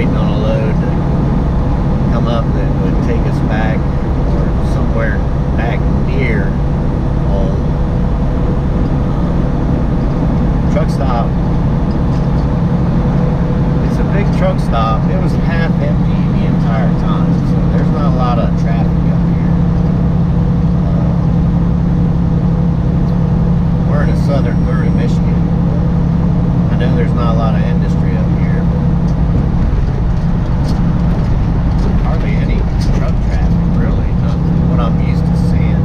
waiting on a load to come up that would take us back or somewhere back near home. Truck stop. It's a big truck stop. It was half empty the entire time, so there's not a lot of traffic up here. We're in the southern third of Michigan. I know there's not a lot of industry up here. Hardly any truck traffic, really. Not what I'm used to seeing.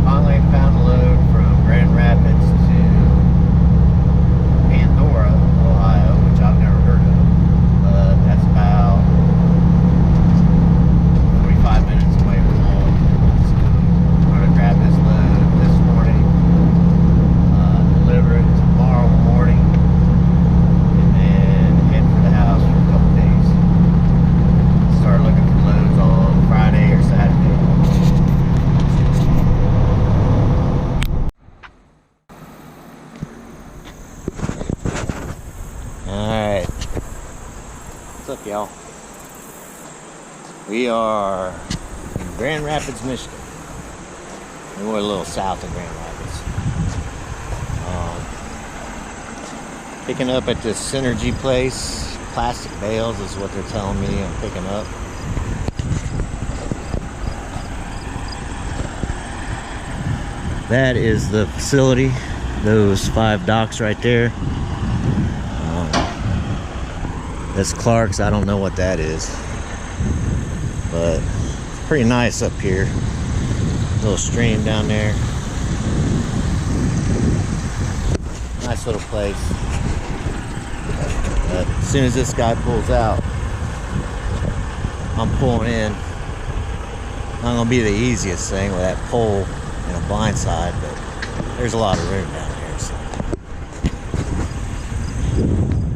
Finally found a load from Grand Rapids to Pandora, Ohio, which I've never heard of. That's about 45 minutes away from home. So I'm going to grab this load this morning, deliver it tomorrow morning, and then head for the house for a couple days. Start looking for loads on Friday or Saturday. Alright. What's up, y'all? We are in Grand Rapids, Michigan. And we're a little south of Grand Rapids. Picking up at this Synergy place. Plastic bales is what they're telling me I'm picking up. That is the facility. Those 5 docks right there. That's Clark's. I don't know what that is, but it's pretty nice up here. Little stream down there. Nice little place. But as soon as this guy pulls out, I'm pulling in. Not gonna be the easiest thing with that pole and a blind side, but there's a lot of room down here, so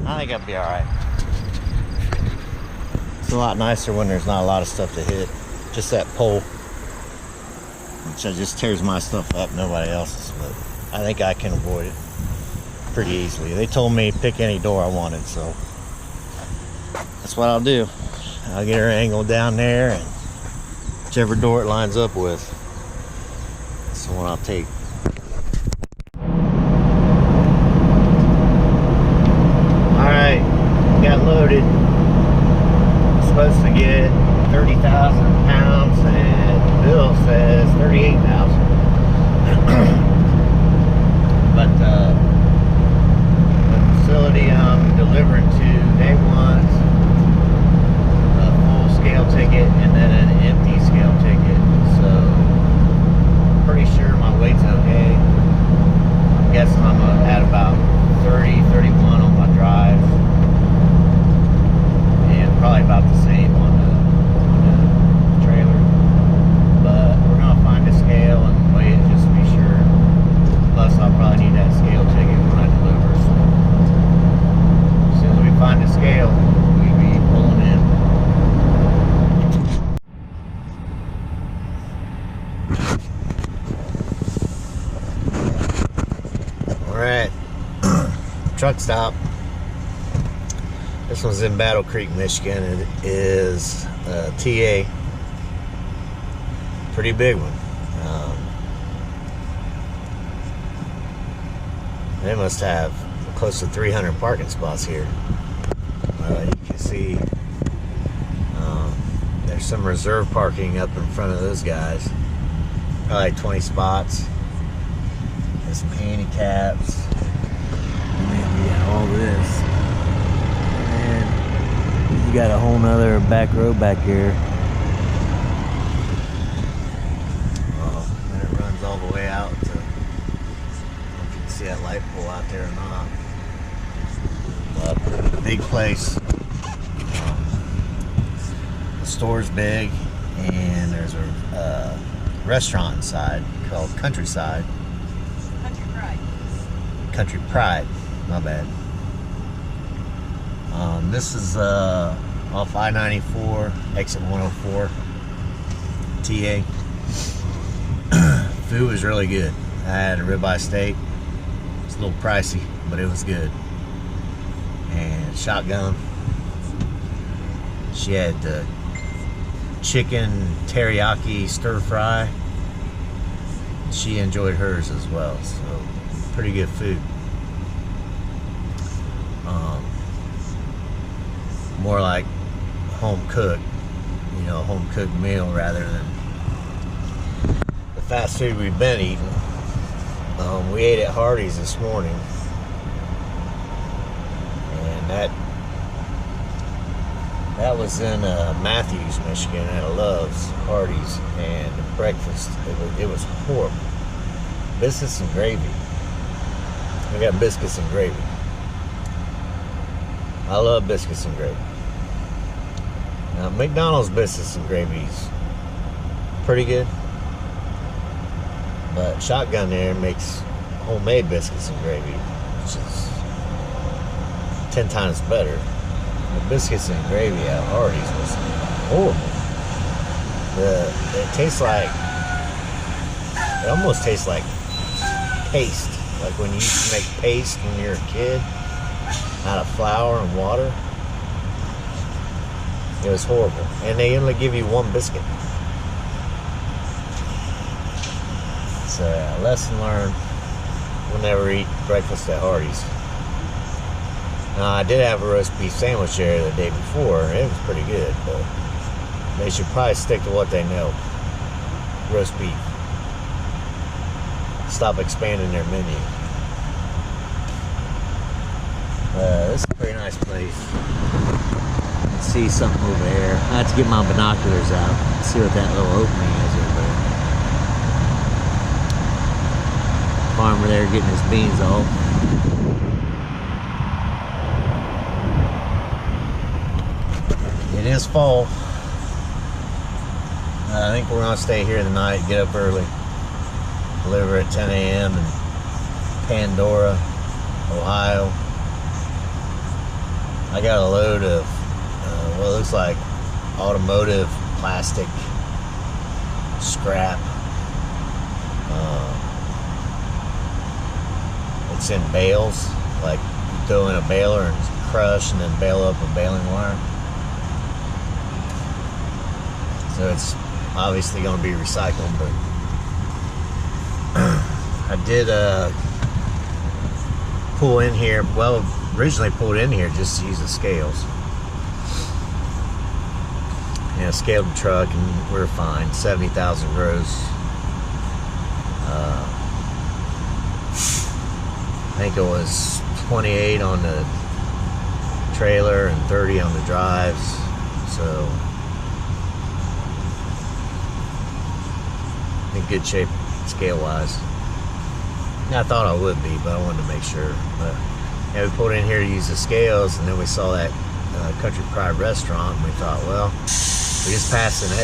I think I'll be all right. It's a lot nicer when there's not a lot of stuff to hit. Just that pole, which just tears my stuff up, nobody else's, but I think I can avoid it pretty easily. They told me pick any door I wanted, so that's what I'll do. I'll get her angled down there, and whichever door it lines up with, that's the one I'll take. Alright, got loaded. Supposed to get 30,000 pounds, and the bill says 38,000. But the facility I'm delivering to, they want a full scale ticket and then an empty scale ticket. So I'm pretty sure my weight's okay. I'm guessing I'm at about 30, 31 on my drive. Probably about the same on the trailer, but we're gonna find a scale and weigh it just to be sure. Plus, I'll probably need that scale ticket when I deliver. So as soon as we find a scale, we'll be pulling in. All right, truck stop. This one's in Battle Creek, Michigan. It is a TA. Pretty big one. They must have close to 300 parking spots here. You can see there's some reserve parking up in front of those guys. Probably 20 spots. There's some handicaps. And then you got all this. You got a whole nother back road back here. And it runs all the way out to, I don't know if you can see that light pole out there or not. But big place. The store's big, and there's a restaurant inside called Countryside. Country Pride, my bad. This is off I-94, exit 104, TA. Food was really good. I had a ribeye steak. It's a little pricey, but it was good. And shotgun. She had the chicken teriyaki stir fry. She enjoyed hers as well, so pretty good food. More like home cooked, home cooked meal rather than the fast food we've been eating. We ate at Hardee's this morning, and that was in Matthews, Michigan, at a Love's Hardee's, and the breakfast, it was horrible. Biscuits and gravy. We got biscuits and gravy. I love biscuits and gravy. Now, McDonald's biscuits and gravy's pretty good, but Shotgun there makes homemade biscuits and gravy, which is 10 times better. The biscuits and gravy at Hardee's was horrible. It tastes like, it almost tastes like paste, like when you used to make paste when you were a kid out of flour and water. It was horrible, and they only give you one biscuit. So lesson learned: we'll never eat breakfast at Hardee's. Now, I did have a roast beef sandwich there the day before, and it was pretty good, but they should probably stick to what they know. Roast beef. Stop expanding their menu. This is a pretty nice place. See something over there. I have to get my binoculars out, see what that little opening is over there. Farmer there getting his beans off. It is fall. I think we're gonna stay here tonight, get up early, deliver at 10 a.m. in Pandora, Ohio. I got a load of what looks like automotive plastic scrap. It's in bales, like you throw in a baler and crush and then bale up a baling wire. So it's obviously going to be recycled, but I did pull in here. Well, originally pulled in here just to use the scales. Yeah, scaled the truck and we were fine. 70,000 gross. I think it was 28 on the trailer and 30 on the drives. So in good shape scale wise. I thought I would be, but I wanted to make sure. But yeah, we pulled in here to use the scales, and then we saw that Country Pride restaurant, and we thought, well, we just passed an an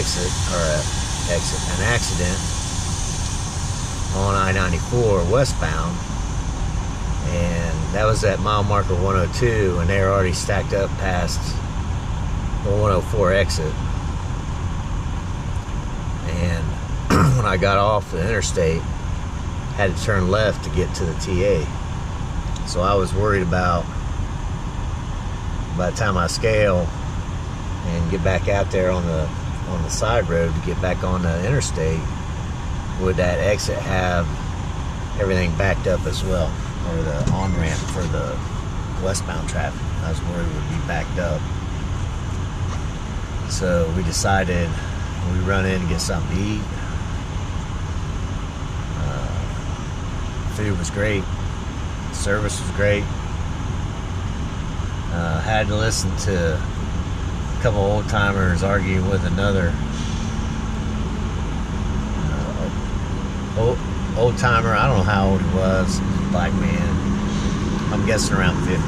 accident on I-94 westbound, and that was at mile marker 102, and they were already stacked up past the 104 exit. And when I got off the interstate, had to turn left to get to the TA. So I was worried about, by the time I scale and get back out there on the side road to get back on the interstate, would that exit have everything backed up as well, or the on-ramp for the westbound traffic? I was worried it would be backed up. So we decided we run in and get something to eat. Food was great. Service was great. Had to listen to a couple old timers arguing with another old timer. I don't know how old he was. Black man. I'm guessing around 50.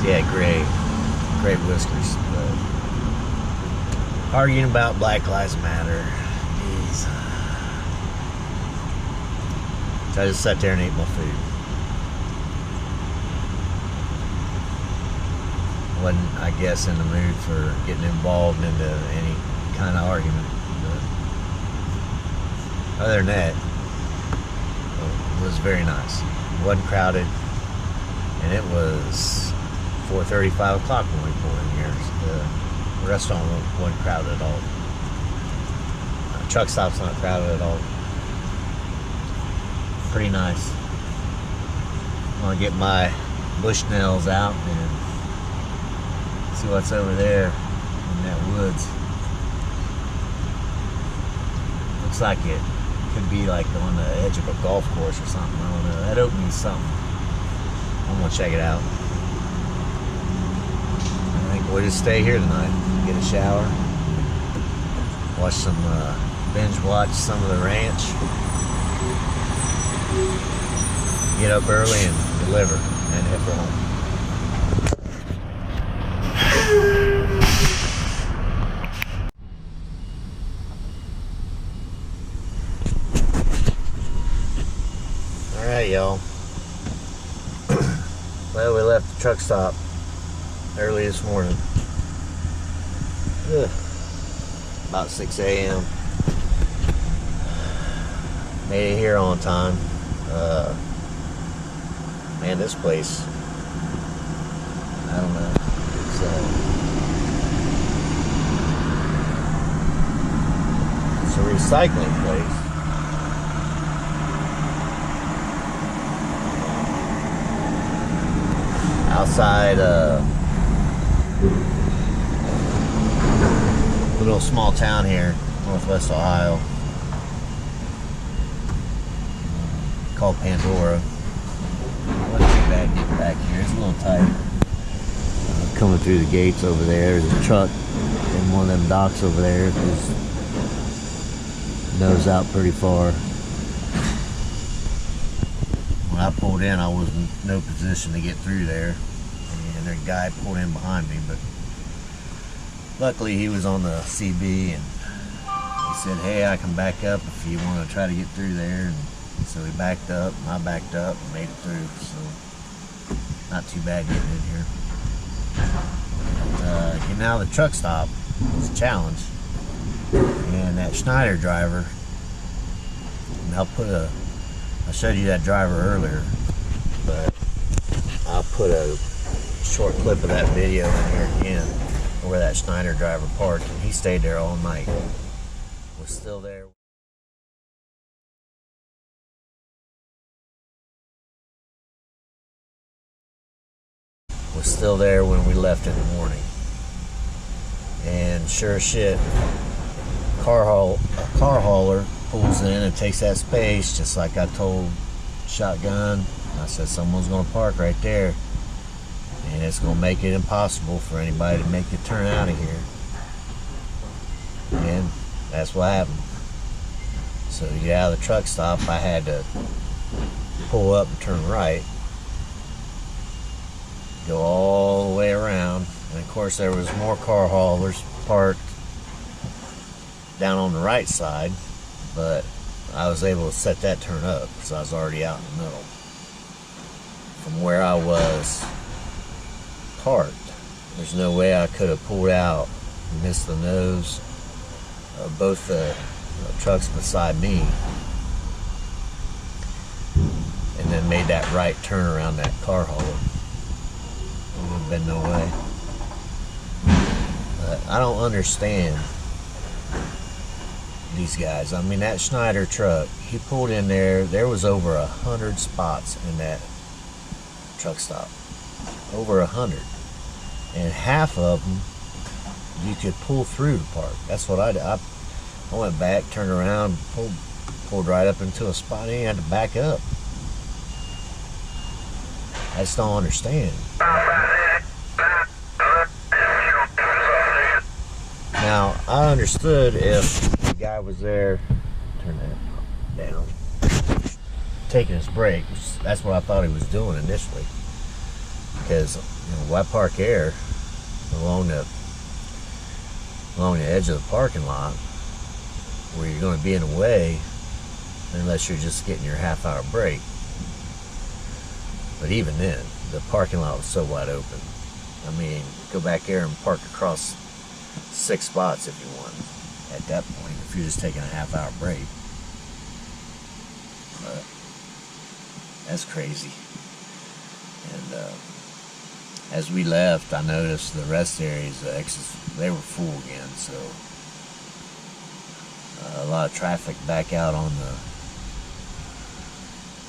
He had gray whiskers. But arguing about Black Lives Matter. Jeez. So I just sat there and ate my food. Wasn't, I guess, in the mood for getting involved into any kind of argument. But other than that, it was very nice. It wasn't crowded, and it was 4:30, 5 o'clock when we pulled in here. The restaurant wasn't crowded at all. Truck stop's not crowded at all. Pretty nice. I'm gonna get my Bushnells out and see what's over there in that woods. Looks like it could be like on the edge of a golf course or something. I don't know. That opening's something. I'm gonna check it out. I think we'll just stay here tonight, get a shower, binge watch some of the ranch, get up early and deliver, and head for home. Alright, y'all. Well, we left the truck stop early this morning. About 6 a.m. Made it here on time. Man, this place, I don't know. It's a recycling place. Outside little small town here, Northwest Ohio, called Pandora. Wasn't too bad getting back here. It's a little tight. Coming through the gates over there, there's a truck in one of them docks over there. His nose out pretty far. When I pulled in, I was in no position to get through there, and the guy pulled in behind me, but luckily he was on the CB, and he said, hey, I can back up if you want to try to get through there. And so he backed up, and I backed up and made it through, so not too bad getting in here. But, now the truck stop was a challenge, and that Schneider driver, and I showed you that driver earlier, but I'll put a short clip of that video in here again where that Schneider driver parked, and he stayed there all night. Was still there. Was still there when we left in the morning. And sure as shit, a car hauler pulls in and takes that space, just like I told Shotgun. I said someone's gonna park right there, and it's gonna make it impossible for anybody to make the turn out of here. And that's what happened. So to get out of the truck stop, I had to pull up and turn right, go all the way around, and of course there was more car haulers parked down on the right side, but I was able to set that turn up because I was already out in the middle. From where I was parked, there's no way I could have pulled out and missed the nose of both the trucks beside me, and then made that right turn around that car hauler. There would have been no way. But I don't understand these guys. I mean, that Schneider truck, he pulled in there. There was over 100 spots in that truck stop. Over 100. And half of them you could pull through the park. That's what I did. I went back, turned around, pulled right up into a spot, and he had to back up. I just don't understand. Now, I understood if the guy was there, turn that down, taking his break. That's what I thought he was doing initially. Because, why park air along the edge of the parking lot where you're going to be in the way unless you're just getting your half-hour break. But even then, the parking lot was so wide open. I mean, go back there and park across 6 spots if you want at that point, if you're just taking a half-hour break. But that's crazy. And as we left, I noticed the rest areas, the exits, they were full again. So a lot of traffic back out on the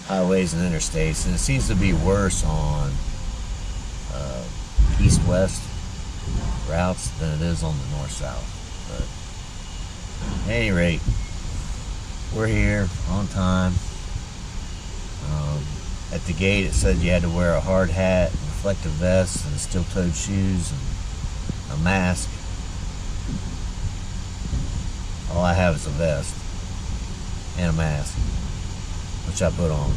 highways and interstates, and it seems to be worse on east-west routes than it is on the north-south. But at any rate, we're here on time. At the gate it said you had to wear a hard hat, reflective vest, and steel-toed shoes, and a mask. All I have is a vest and a mask, which I put on.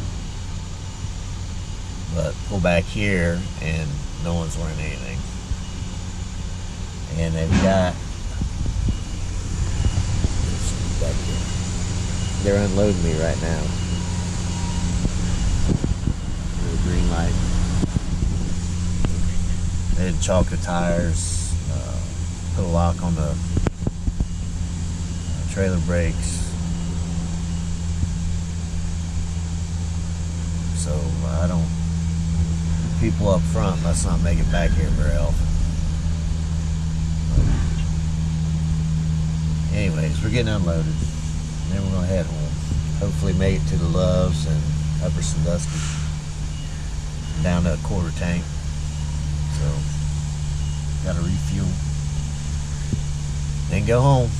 But pull back here and no one's wearing anything. And they've got, they're unloading me right now. The green light. They did chalk the tires, put a lock on the trailer brakes. So I don't, people up front must not make it back here very often. But anyways, we're getting unloaded. And then we're gonna head home. Hopefully make it to the Loves and Upper Sandusky. Down to a quarter tank. So gotta refuel. Then go home.